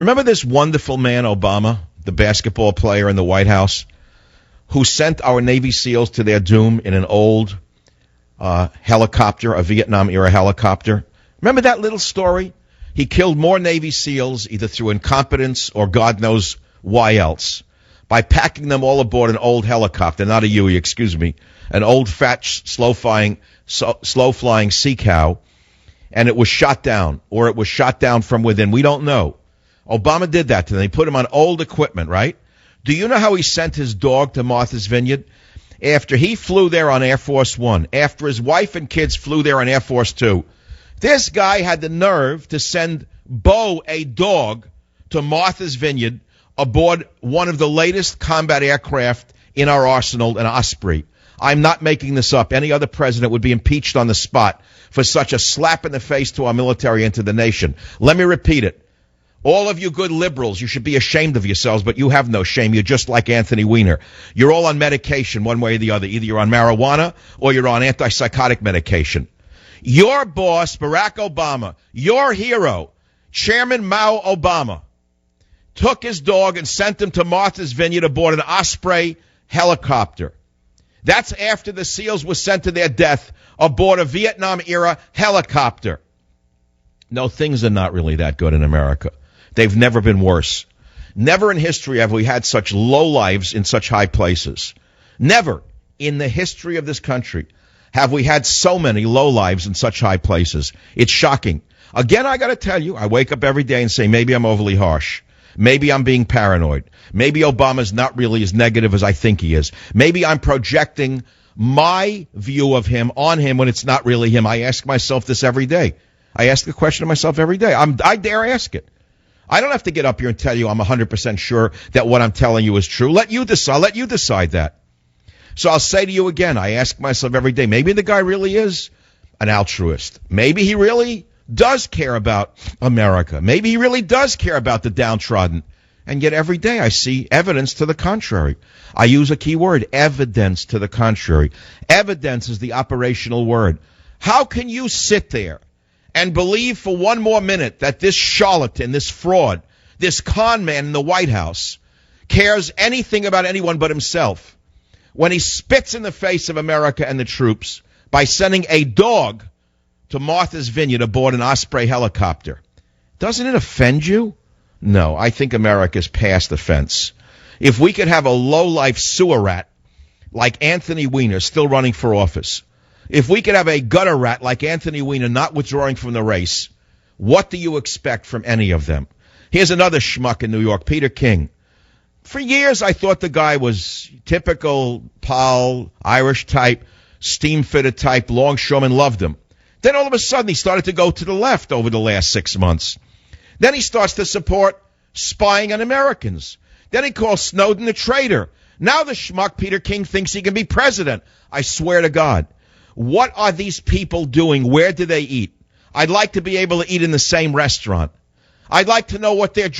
Remember this wonderful man, Obama, the basketball player in the White House, who sent our Navy SEALs to their doom in an old helicopter, a Vietnam-era helicopter? Remember that little story? He killed more Navy SEALs either through incompetence or God knows why else by packing them all aboard an old helicopter, not a Huey, excuse me, an old fat, slow-flying Sea Cow, and it was shot down, or it was shot down from within. We don't know. Obama did that to them. They put him on old equipment, right? Do you know how he sent his dog to Martha's Vineyard? After he flew there on Air Force One, after his wife and kids flew there on Air Force Two, this guy had the nerve to send Bo, a dog, to Martha's Vineyard aboard one of the latest combat aircraft in our arsenal, an Osprey. I'm not making this up. Any other president would be impeached on the spot for such a slap in the face to our military and to the nation. Let me repeat it. All of you good liberals, you should be ashamed of yourselves, but you have no shame. You're just like Anthony Weiner. You're all on medication one way or the other. Either you're on marijuana or you're on antipsychotic medication. Your boss, Barack Obama, your hero, Chairman Mao Obama, took his dog and sent him to Martha's Vineyard aboard an Osprey helicopter. That's after the SEALs were sent to their death aboard a Vietnam-era helicopter. No, things are not really that good in America. They've never been worse. Never in history have we had such low lives in such high places. Never in the history of this country have we had so many low lives in such high places. It's shocking. Again, I got to tell you, I wake up every day and say, maybe I'm overly harsh. Maybe I'm being paranoid. Maybe Obama's not really as negative as I think he is. Maybe I'm projecting my view of him on him when it's not really him. I ask myself this every day. I ask the question to myself every day. I dare ask it. I don't have to get up here and tell you I'm 100% sure that what I'm telling you is true. Let you decide. I'll let you decide that. So I'll say to you again, I ask myself every day, maybe the guy really is an altruist. Maybe he really does care about America. Maybe he really does care about the downtrodden. And yet every day I see evidence to the contrary. I use a key word, evidence to the contrary. Evidence is the operational word. How can you sit there and believe for one more minute that this charlatan, this fraud, this con man in the White House cares anything about anyone but himself when he spits in the face of America and the troops by sending a dog to Martha's Vineyard aboard an Osprey helicopter? Doesn't it offend you? No, I think America's past the fence. If we could have a low-life sewer rat like Anthony Weiner still running for office, if we could have a gutter rat like Anthony Weiner not withdrawing from the race, what do you expect from any of them? Here's another schmuck in New York, Peter King. For years, I thought the guy was typical Pol, Irish type, steam-fitted type, longshoreman, loved him. Then all of a sudden, he started to go to the left over the last 6 months. Then he starts to support spying on Americans. Then he calls Snowden a traitor. Now the schmuck, Peter King, thinks he can be president. I swear to God. What are these people doing? Where do they eat? I'd like to be able to eat in the same restaurant. I'd like to know what they're